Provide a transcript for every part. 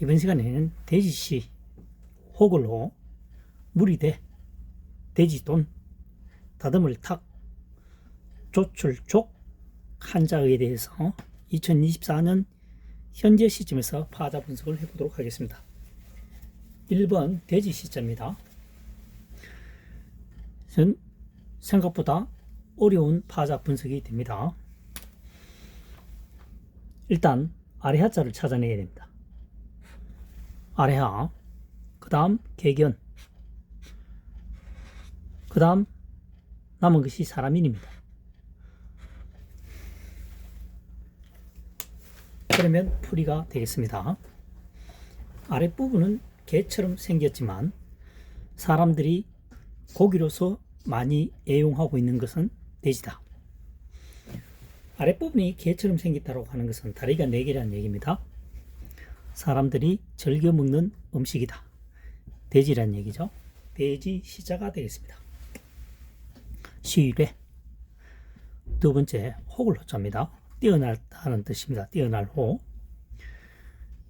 이번 시간에는 돼지시, 호글호, 무리대, 돼지돈, 다듬을 탁, 조출족 한자에 대해서 2024년 현재 시점에서 파자 분석을 해보도록 하겠습니다. 1번 돼지 시자입니다. 생각보다 어려운 파자 분석이 됩니다. 일단 아래 하자를 찾아내야 됩니다. 아래하, 그 다음 개견, 그 다음 남은 것이 사람인입니다. 그러면 풀이가 되겠습니다. 아랫부분은 개처럼 생겼지만 사람들이 고기로서 많이 애용하고 있는 것은 돼지다. 아랫부분이 개처럼 생겼다고 하는 것은 다리가 4개라는 얘기입니다. 사람들이 즐겨 먹는 음식이다. 돼지란 얘기죠. 돼지 시자가 되겠습니다. 시외. 두 번째 혹을 호자입니다. 뛰어날다는 뜻입니다. 뛰어날 호.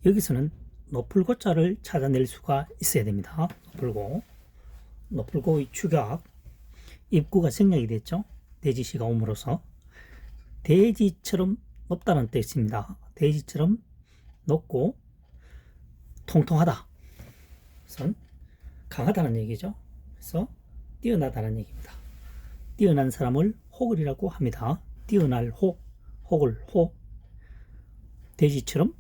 여기서는 노풀고자를 찾아낼 수가 있어야 됩니다. 노풀고의 축약, 입구가 생략이 됐죠. 돼지시가 옴으로써 돼지처럼 높다는 뜻입니다. 돼지처럼 높고 통통하다. 그래서 강하다는 얘기죠. 그래서 뛰어나다는 얘기입니다. 뛰어난 사람을 호글이라고 합니다. 뛰어날 호, 호글 호. 돼지처럼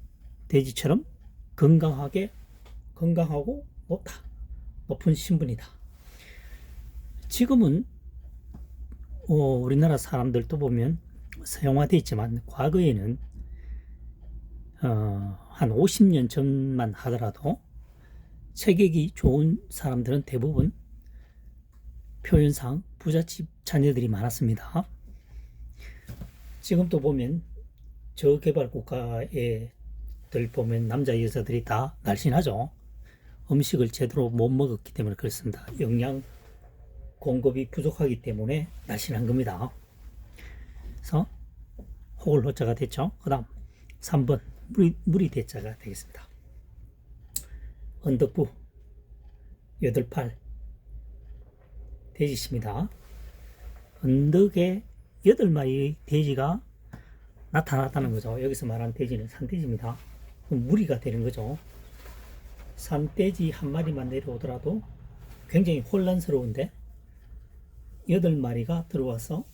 건강하고 높다. 높은 신분이다. 지금은 우리나라 사람들도 보면 서양화되어 있지만 과거에는 한 50년 전만 하더라도 체격이 좋은 사람들은 대부분 표현상 부잣집 자녀들이 많았습니다. 지금도 보면 저개발 국가에 들 보면 남자 여자들이 다 날씬하죠. 음식을 제대로 못 먹었기 때문에 그렇습니다. 영양 공급이 부족하기 때문에 날씬한 겁니다. 그래서 호글 호자가 됐죠. 그 다음 3번 무리 대자가 되겠습니다. 언덕부 8팔 돼지십니다. 언덕에 8마리의 돼지가 나타났다는 거죠. 여기서 말하는 돼지는 산돼지입니다. 무리가 되는 거죠. 산돼지 한 마리만 내려오더라도 굉장히 혼란스러운데 8마리가 들어와서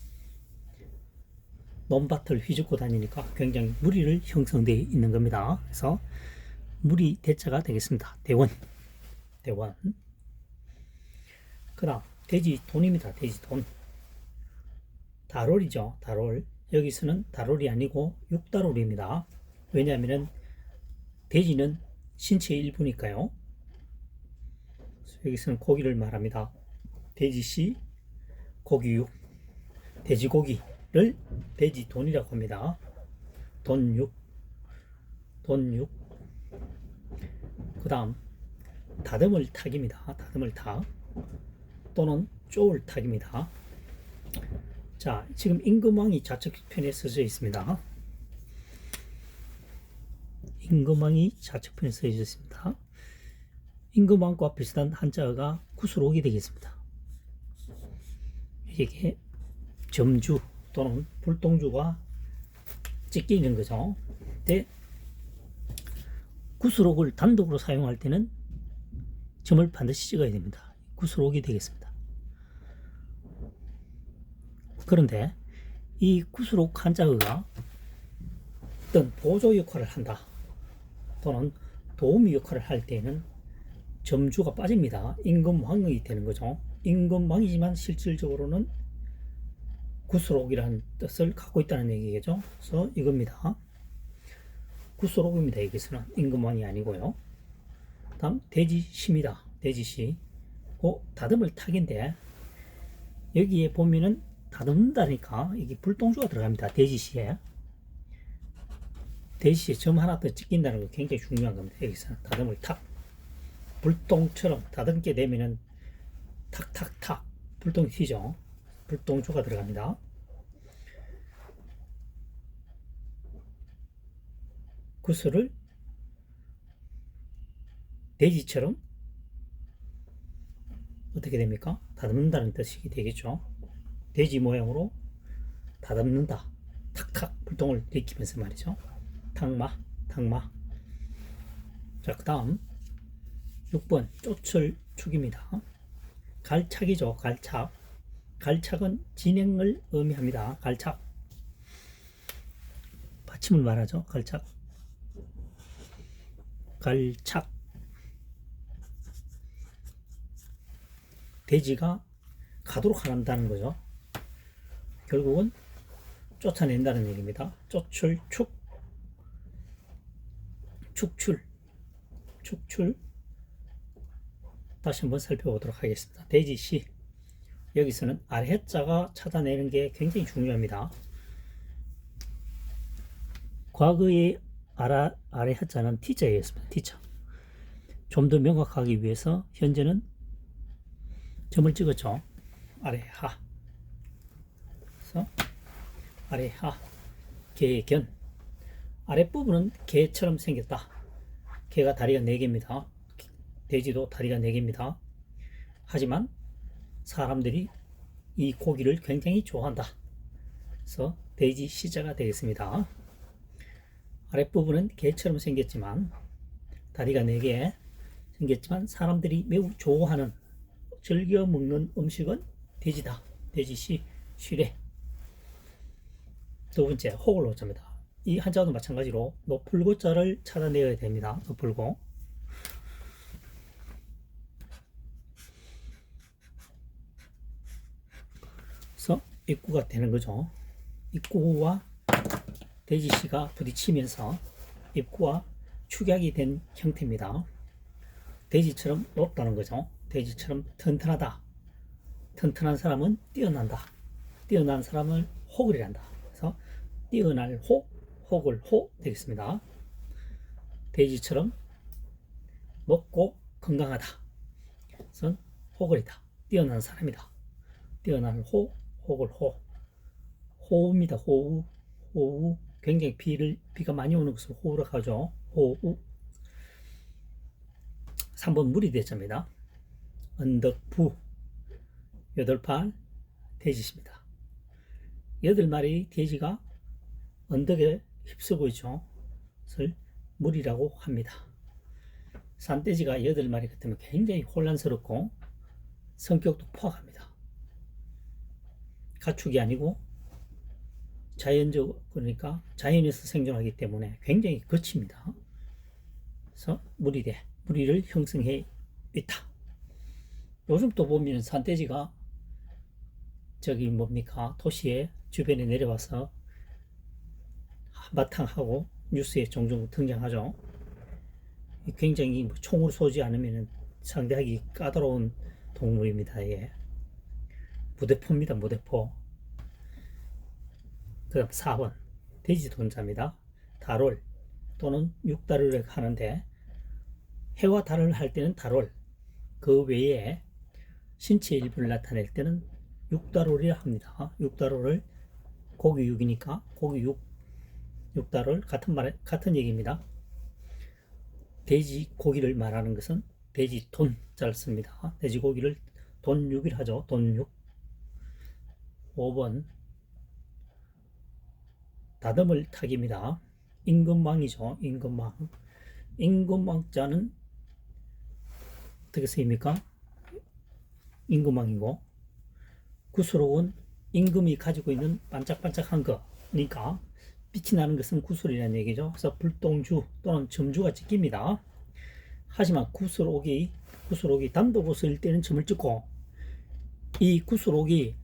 논밭을 휘젓고 다니니까 굉장히 무리를 형성되어 있는 겁니다. 그래서 무리 대자가 되겠습니다. 대원. 그 다음 돼지 돈입니다. 돼지 돈. 다롤이죠. 다롤. 여기서는 다롤이 아니고 육다롤입니다. 왜냐하면 돼지는 신체의 일부니까요. 여기서는 고기를 말합니다. 돼지시 고기육, 돼지고기를 돼지돈이라고 합니다. 돈육. 그 다음 다듬을 탁입니다. 다듬을 탁 또는 쪼을 탁입니다. 자, 지금 임금왕이 좌측편에 써져 있습니다. 임금왕이 좌측편에 써져 있습니다. 임금왕과 비슷한 한자어가 구슬옥이 되겠습니다. 이게 점주 또는 불똥주가 찍혀 있는 거죠. 근데 구슬옥을 단독으로 사용할 때는 점을 반드시 찍어야 됩니다. 구슬옥이 되겠습니다. 그런데 이 구슬옥 한자어가 어떤 보조 역할을 한다 또는 도우미 역할을 할 때는 점주가 빠집니다. 임금왕이 되는 거죠. 임금왕이지만 실질적으로는 구슬옥이라는 뜻을 갖고 있다는 얘기겠죠. 그래서 이겁니다. 구슬옥입니다. 여기서는 임금왕이 아니고요. 다음 돼지시입니다. 돼지시. 다듬을 탁인데 여기에 보면은 다듬는다니까 이게 불똥주가 들어갑니다. 돼지시에 점 하나 더 찍힌다는 거 굉장히 중요한 겁니다. 여기서 다듬을 탁. 불똥처럼 다듬게 되면은 탁탁탁 불똥이 튀죠. 불똥주가 들어갑니다. 구슬을 돼지처럼 어떻게 됩니까? 다듬는다는 뜻이 되겠죠. 돼지 모양으로 다듬는다. 탁탁 불똥을 일으키면서 말이죠. 탁마, 탁마. 자, 그 다음 6번 쫓을 축입니다. 갈착이죠. 갈착. 갈착은 진행을 의미합니다. 갈착. 받침을 말하죠. 갈착. 갈착. 돼지가 가도록 한다는 거죠. 결국은 쫓아낸다는 얘기입니다. 쫓을 축. 축출. 축출. 다시 한번 살펴보도록 하겠습니다. 돼지시. 여기서는 아래 해자가 찾아내는 게 굉장히 중요합니다. 과거의 아래 해자는 T자였습니다. T자. 좀 더 명확하기 위해서 현재는 점을 찍었죠. 아래 하. 그래서 아래 하. 개견. 아랫부분은 개처럼 생겼다. 개가 다리가 4개입니다. 돼지도 다리가 4개입니다. 하지만 사람들이 이 고기를 굉장히 좋아한다. 그래서 돼지 시자가 되겠습니다. 아랫부분은 개처럼 생겼지만 다리가 4개 생겼지만 사람들이 매우 좋아하는 즐겨 먹는 음식은 돼지다. 돼지시 시래. 두 번째 혹을 노자입니다. 이 한자도 마찬가지로 노풀고자를 찾아내야 됩니다. 노풀고. 그래서 입구가 되는 거죠. 입구와 돼지시가 부딪히면서 입구와 축약이 된 형태입니다. 돼지처럼 높다는 거죠. 돼지처럼 튼튼하다. 튼튼한 사람은 뛰어난다. 뛰어난 사람을 혹을이란다. 그래서 뛰어날 혹, 혹을 호 되겠습니다. 돼지처럼 높고 건강하다. 그래서 혹을이다. 뛰어난 사람이다. 뛰어난 호, 혹을 호. 호우입니다. 호우. 호우. 굉장히 비가 많이 오는 것을 호우라고 하죠. 호우. 3번 물이 대자입니다. 언덕부. 8팔 돼지입니다. 8마리 돼지가 언덕에 휩쓰고 있죠. 그것을 물이라고 합니다. 산돼지가 8마리 같으면 굉장히 혼란스럽고 성격도 포악합니다. 가축이 아니고 그러니까 자연에서 생존하기 때문에 굉장히 거칩니다. 그래서 무리를 형성해 있다. 요즘 또 보면 산돼지가 도시에 주변에 내려와서 한바탕하고 뉴스에 종종 등장하죠. 굉장히 총을 쏘지 않으면 상대하기 까다로운 동물입니다. 예. 무대포입니다. 무대포. 그 다음 4번 돼지 돈자입니다. 달월 또는 육달을 하는데 해와 달을 할 때는 달월, 그 외에 신체 일부를 나타낼 때는 육달월이라 합니다. 육달월을 고기 육이니까 고기 육달월 같은 얘기입니다. 돼지 고기를 말하는 것은 돼지 돈자를 씁니다. 돼지 고기를 돈육이라 하죠. 돈육. 5번 다듬을 타기입니다. 임금망이죠. 임금망. 임금망자는 어떻게 쓰입니까? 임금망이고 구슬옥은 임금이 가지고 있는 반짝반짝한 거니까 빛이 나는 것은 구슬이라는 얘기죠. 그래서 불똥주 또는 점주가 찍힙니다. 하지만 구슬옥이 단독으로 때는 점을 찍고 이 구슬옥이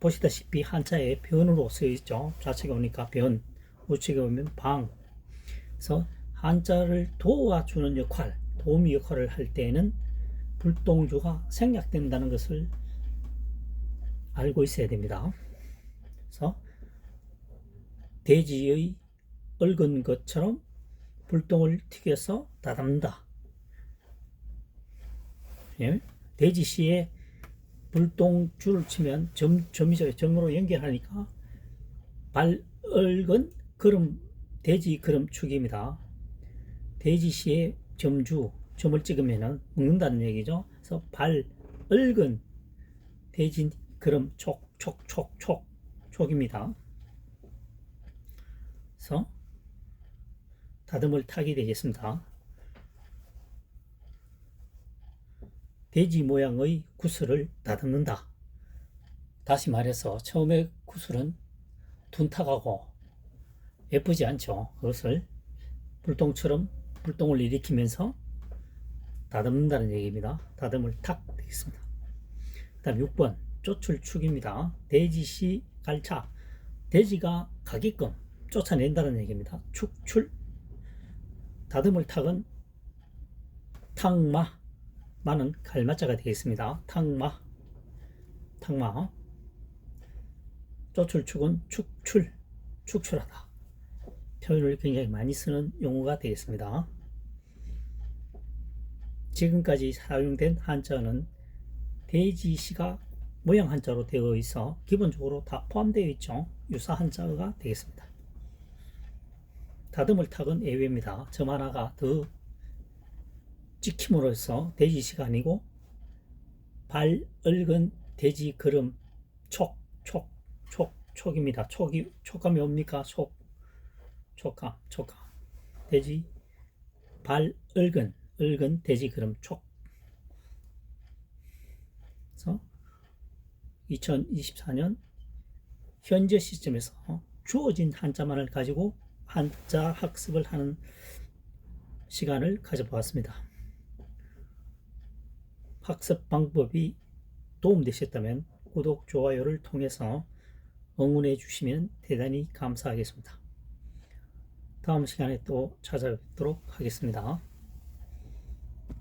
보시다시피 한자에 변으로 쓰여 있죠. 좌측에 오니까 변, 우측에 오면 방. 그래서 한자를 도와주는 역할, 도우미 역할을 할 때에는 불똥주가 생략된다는 것을 알고 있어야 됩니다. 그래서 돼지의 얽은 것처럼 불똥을 튀겨서 다듬는다. 예? 돼지시에 불똥줄을 치면 점으로 연결하니까 발얽은 돼지 걸음축입니다. 돼지시의 점주, 점을 찍으면은 먹는다는 얘기죠. 그래서 발 얽은 돼지 그럼 촉입니다. 그래서 다듬을 탁이 되겠습니다. 돼지 모양의 구슬을 다듬는다. 다시 말해서 처음에 구슬은 둔탁하고 예쁘지 않죠. 그것을 불똥을 일으키면서 다듬는다는 얘기입니다. 다듬을 탁 되겠습니다. 그 다음 6번 쫓을축입니다. 돼지시 갈차, 돼지가 가게끔 쫓아낸다는 얘기입니다. 축출, 다듬을 탁은 탁마, 마는 갈마자가 되겠습니다. 탁마, 쫓을축은 축출하다. 표현을 굉장히 많이 쓰는 용어가 되겠습니다. 지금까지 사용된 한자는 돼지시가 모양 한자로 되어 있어 기본적으로 다 포함되어 있죠. 유사 한자가 되겠습니다. 다듬을 탁은 예외입니다. 점 하나가 더 찍힘으로써 돼지시가 아니고 발 얽은 돼지 걸음 촉입니다. 촉감이 뭡니까? 촉감. 돼지 발 얽은 돼지 걸음 촉. 그래서 2024년 현재 시점에서 주어진 한자만을 가지고 한자 학습을 하는 시간을 가져보았습니다. 학습 방법이 도움되셨다면 구독, 좋아요를 통해서 응원해 주시면 대단히 감사하겠습니다. 다음 시간에 또 찾아뵙도록 하겠습니다.